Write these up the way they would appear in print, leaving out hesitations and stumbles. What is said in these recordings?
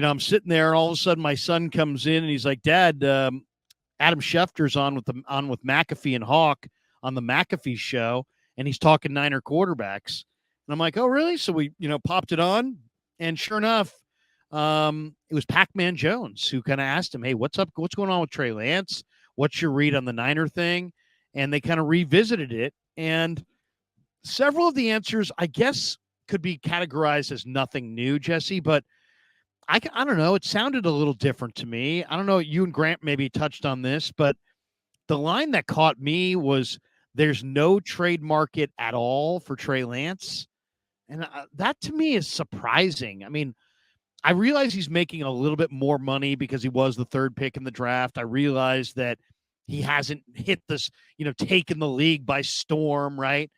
I'm sitting there, and all of a sudden my son comes in, and he's like, "Dad, Adam Schefter's on with McAfee and Hawk on the McAfee show, and he's talking Niner quarterbacks." And I'm like, "Oh, really?" So we, popped it on, and sure enough, it was Pac-Man Jones who kind of asked him, "Hey, what's up? What's going on with Trey Lance? What's your read on the Niner thing?" And they kind of revisited it, and several of the answers, I guess, could be categorized as nothing new, Jesse, but I don't know. It sounded a little different to me. I don't know. You and Grant maybe touched on this, but the line that caught me was there's no trade market at all for Trey Lance. And that to me is surprising. I mean, I realize he's making a little bit more money because he was the third pick in the draft. I realize that he hasn't hit this, taken the league by storm, right?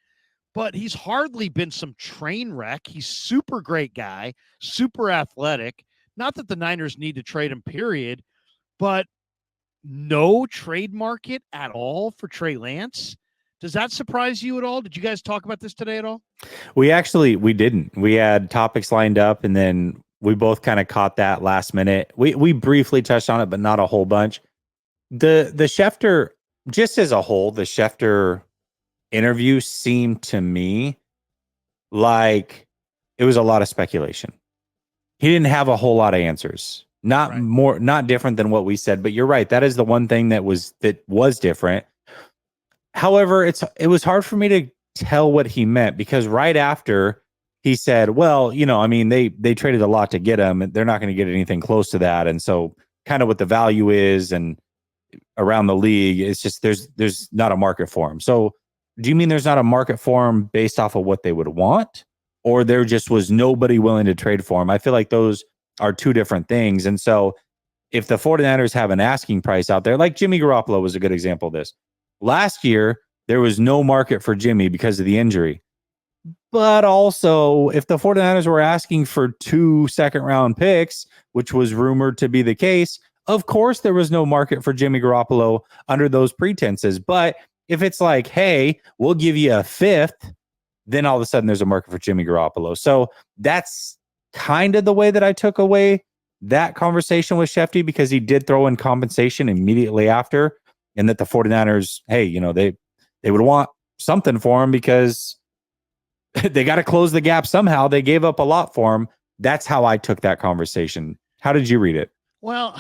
But he's hardly been some train wreck. He's super great guy, super athletic. Not that the Niners need to trade him, period, but no trade market at all for Trey Lance. Does that surprise you at all? Did you guys talk about this today at all? We didn't. We had topics lined up, and then we both kind of caught that last minute. We briefly touched on it, but not a whole bunch. The Schefter, just as a whole, the Schefter interview seemed to me like it was a lot of speculation. He didn't have a whole lot of answers. Not different than what we said, but you're right. That is the one thing that was different. However, it was hard for me to tell what he meant, because right after he said, well, they traded a lot to get him, and they're not going to get anything close to that. And so kind of what the value is and around the league, it's just there's not a market for him. So do you mean there's not a market for him based off of what they would want? Or there just was nobody willing to trade for him? I feel like those are two different things. And so if the 49ers have an asking price out there, like Jimmy Garoppolo was a good example of this. Last year, there was no market for Jimmy because of the injury. But also, if the 49ers were asking for 2 second-round picks, which was rumored to be the case, of course there was no market for Jimmy Garoppolo under those pretenses. But if it's like, hey, we'll give you a 5th, then all of a sudden there's a market for Jimmy Garoppolo. So that's kind of the way that I took away that conversation with Shefty, because he did throw in compensation immediately after, and that the 49ers, hey, they would want something for him because they got to close the gap somehow. They gave up a lot for him. That's how I took that conversation. How did you read it? Well,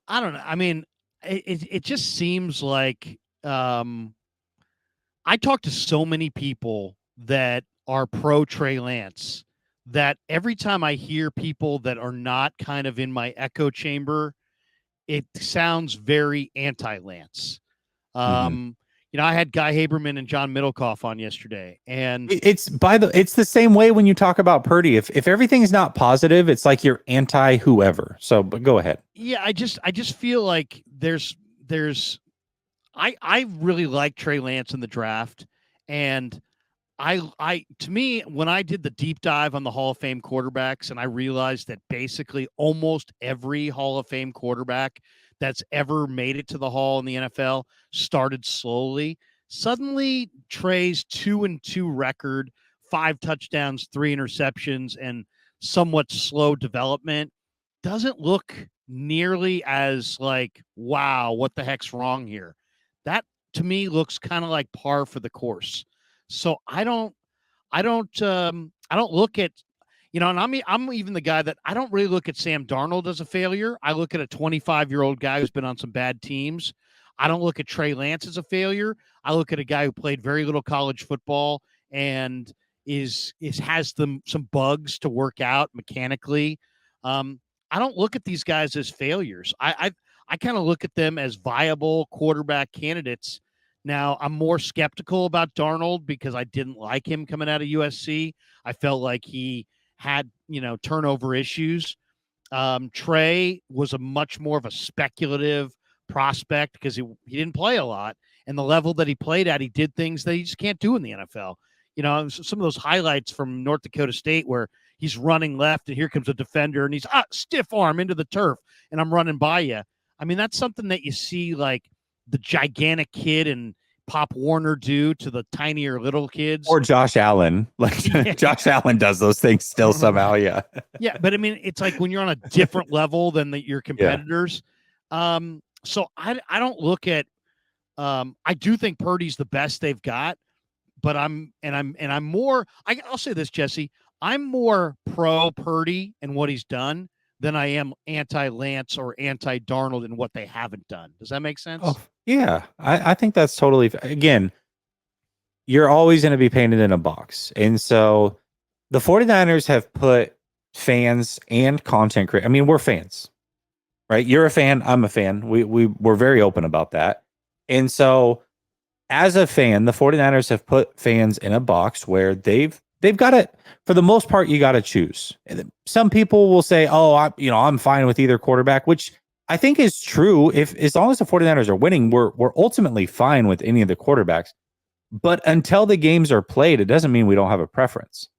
I don't know. I mean, it just seems like I talk to so many people that are pro Trey Lance that every time I hear people that are not kind of in my echo chamber, it sounds very anti-Lance. I had Guy Haberman and John Middlecoff on yesterday, and it's the same way when you talk about Purdy. If everything's not positive, it's like you're anti whoever. So, but go ahead. Yeah, I just feel like I really like Trey Lance in the draft, and to me, when I did the deep dive on the Hall of Fame quarterbacks, and I realized that basically almost every Hall of Fame quarterback that's ever made it to the Hall in the NFL started slowly. Suddenly, Trey's 2-2 record, 5 touchdowns, 3 interceptions, and somewhat slow development doesn't look nearly as like, wow, what the heck's wrong here? That to me looks kind of like par for the course. So I don't look at, and I'm even the guy that I don't really look at Sam Darnold as a failure. I look at a 25-year-old guy who's been on some bad teams. I don't look at Trey Lance as a failure. I look at a guy who played very little college football and has some bugs to work out mechanically. I don't look at these guys as failures. I kind of look at them as viable quarterback candidates. Now, I'm more skeptical about Darnold because I didn't like him coming out of USC. I felt like he had, turnover issues. Trey was a much more of a speculative prospect because he didn't play a lot. And the level that he played at, he did things that he just can't do in the NFL. Some of those highlights from North Dakota State where he's running left and here comes a defender and he's stiff arm into the turf and I'm running by you. I mean, that's something that you see like the gigantic kid in Pop Warner do to the tinier little kids. Or Josh Allen. Like Josh Allen does those things still somehow. Yeah. Yeah. But I mean, it's like when you're on a different level than your competitors. So I don't look at, I do think Purdy's the best they've got, but I'm more, I'll say this, Jesse, I'm more pro Purdy and what he's done than I am anti Lance or anti Darnold and what they haven't done. Does that make sense? Oh, yeah. I think that's totally, again, you're always going to be painted in a box. And so the 49ers have put fans and content creators. I mean, we're fans, right? You're a fan. I'm a fan. We're very open about that. And so as a fan, the 49ers have put fans in a box where they've got it. For the most part, you got to choose. Some people will say, oh, I'm fine with either quarterback, which I think is true. If as long as the 49ers are winning, we're ultimately fine with any of the quarterbacks. But until the games are played, it doesn't mean we don't have a preference.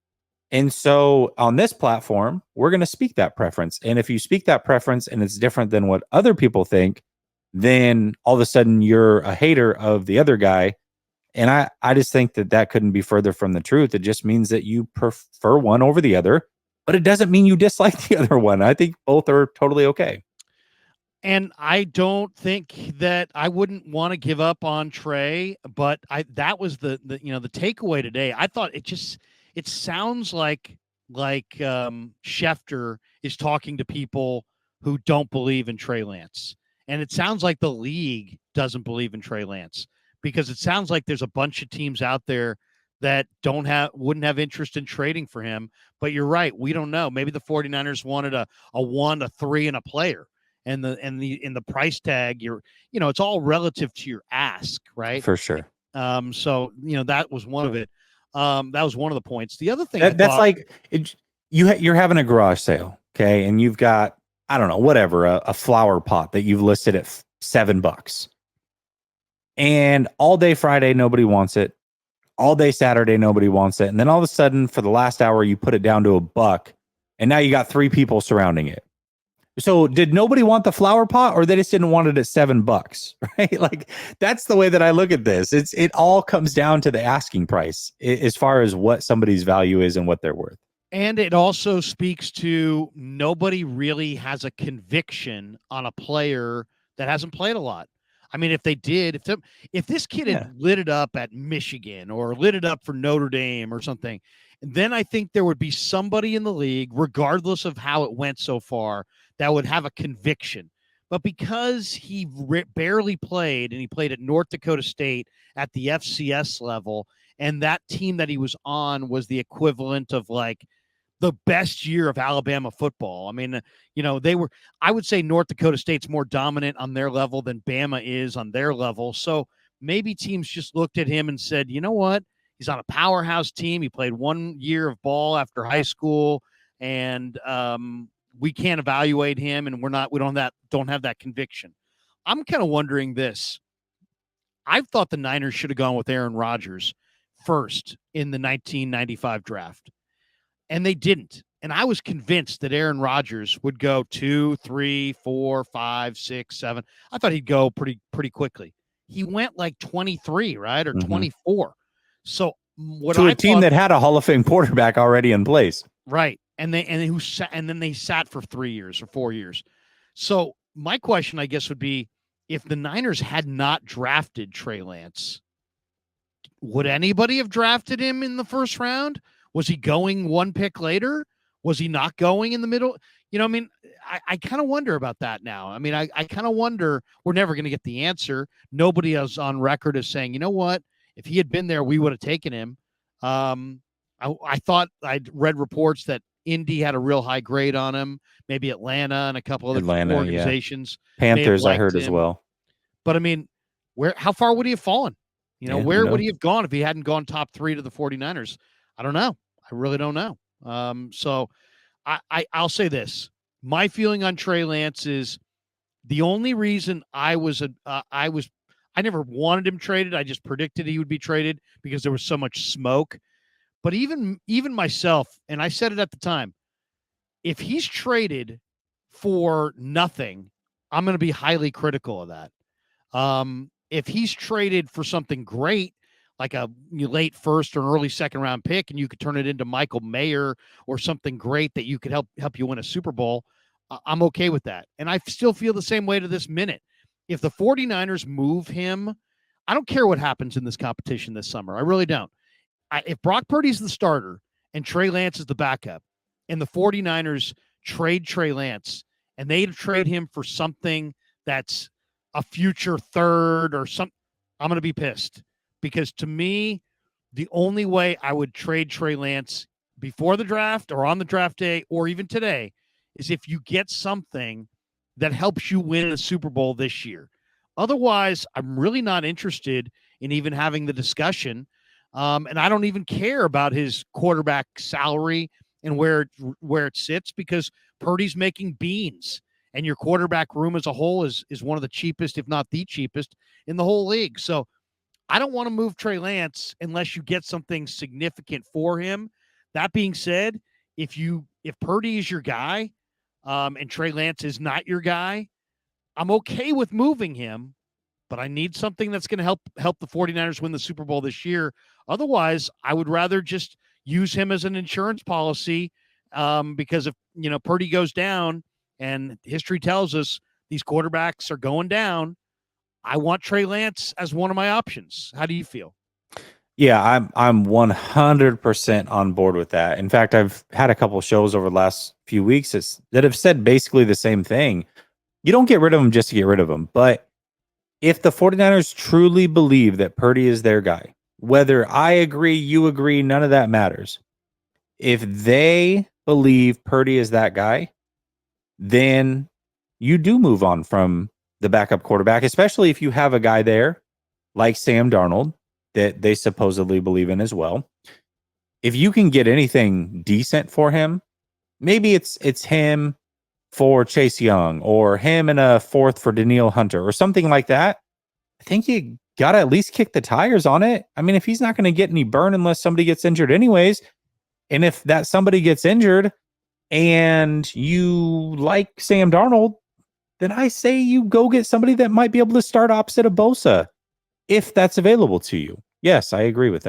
And so on this platform, we're going to speak that preference. And if you speak that preference and it's different than what other people think, then all of a sudden you're a hater of the other guy. And I just think that couldn't be further from the truth. It just means that you prefer one over the other, but it doesn't mean you dislike the other one. I think both are totally okay. And I don't think that I wouldn't want to give up on Trey, but that was the takeaway today. I thought it sounds like Schefter is talking to people who don't believe in Trey Lance. And it sounds like the league doesn't believe in Trey Lance, because it sounds like there's a bunch of teams out there that wouldn't have interest in trading for him. But you're right. We don't know. Maybe the 49ers wanted a 1, a 3, and a player. And the price tag, it's all relative to your ask, right? For sure. So that was one of it. That was one of the points. The other thing that's like you're having a garage sale, okay, and you've got, I don't know, whatever, a flower pot that you've listed at $7, and all day Friday nobody wants it, all day Saturday nobody wants it, and then all of a sudden for the last hour you put it down to $1, and now you got 3 people surrounding it. So did nobody want the flower pot, or they just didn't want it at $7, right? Like, that's the way that I look at this. It all comes down to the asking price as far as what somebody's value is and what they're worth. And it also speaks to nobody really has a conviction on a player that hasn't played a lot. I mean, if they did, if this kid had lit it up at Michigan or lit it up for Notre Dame or something, then I think there would be somebody in the league, regardless of how it went so far, that would have a conviction. But because he barely played, and he played at North Dakota State at the FCS level, and that team that he was on was the equivalent of like the best year of Alabama football. I mean, I would say North Dakota State's more dominant on their level than Bama is on their level. So maybe teams just looked at him and said, you know what? He's on a powerhouse team. He played 1 year of ball after high school, and we can't evaluate him, and we don't have that conviction. I'm kind of wondering this. I thought the Niners should have gone with Aaron Rodgers first in the 1995 draft, and they didn't. And I was convinced that Aaron Rodgers would go 2, 3, 4, 5, 6, 7. I thought he'd go pretty quickly. He went like 23, right, or 24. So to a team that had a Hall of Fame quarterback already in place, right? And then they sat for 3 years or 4 years. So my question, I guess, would be, if the Niners had not drafted Trey Lance, would anybody have drafted him in the first round? Was he going 1 pick later? Was he not going in the middle? I mean, I kind of wonder about that now. I mean, I kind of wonder. We're never going to get the answer. Nobody is on record as saying, you know what, if he had been there, we would have taken him. I thought I'd read reports that Indy had a real high grade on him. Maybe Atlanta and a couple other organizations. Yeah. Panthers, I heard him as well. But I mean, how far would he have fallen? Where would he have gone if he hadn't gone top 3 to the 49ers? I don't know. I really don't know. So I'll say this. My feeling on Trey Lance is the only reason I never wanted him traded. I just predicted he would be traded because there was so much smoke. But even myself, and I said it at the time, if he's traded for nothing, I'm going to be highly critical of that. if he's traded for something great, like a late first or an early second round pick, and you could turn it into Michael Mayer or something great that you could help you win a Super Bowl, I'm okay with that. And I still feel the same way to this minute. If the 49ers move him, I don't care what happens in this competition this summer. I really don't. If Brock Purdy's the starter and Trey Lance is the backup, and the 49ers trade Trey Lance and they trade him for something that's a future third or something, I'm going to be pissed. Because to me, the only way I would trade Trey Lance before the draft or on the draft day or even today is if you get something that helps you win the Super Bowl this year. Otherwise, I'm really not interested in even having the discussion. And I don't even care about his quarterback salary and where it sits, because Purdy's making beans, and your quarterback room as a whole is one of the cheapest, if not the cheapest, in the whole league. So I don't want to move Trey Lance unless you get something significant for him. That being said, if Purdy is your guy, and Trey Lance is not your guy, I'm okay with moving him, but I need something that's going to help the 49ers win the Super Bowl this year. Otherwise, I would rather just use him as an insurance policy, because if Purdy goes down, and history tells us these quarterbacks are going down, I want Trey Lance as one of my options. How do you feel? Yeah, I'm 100% on board with that. In fact, I've had a couple shows over the last few weeks that have said basically the same thing. You don't get rid of them just to get rid of them. But if the 49ers truly believe that Purdy is their guy, whether I agree, you agree, none of that matters. If they believe Purdy is that guy, then you do move on from the backup quarterback, especially if you have a guy there like Sam Darnold that they supposedly believe in as well. If you can get anything decent for him, maybe it's him for Chase Young, or him and a fourth for Danielle Hunter, or something like that. I think you got to at least kick the tires on it. I mean, if he's not going to get any burn unless somebody gets injured anyways, and if that somebody gets injured and you like Sam Darnold, then I say you go get somebody that might be able to start opposite of Bosa, if that's available to you. Yes, I agree with that.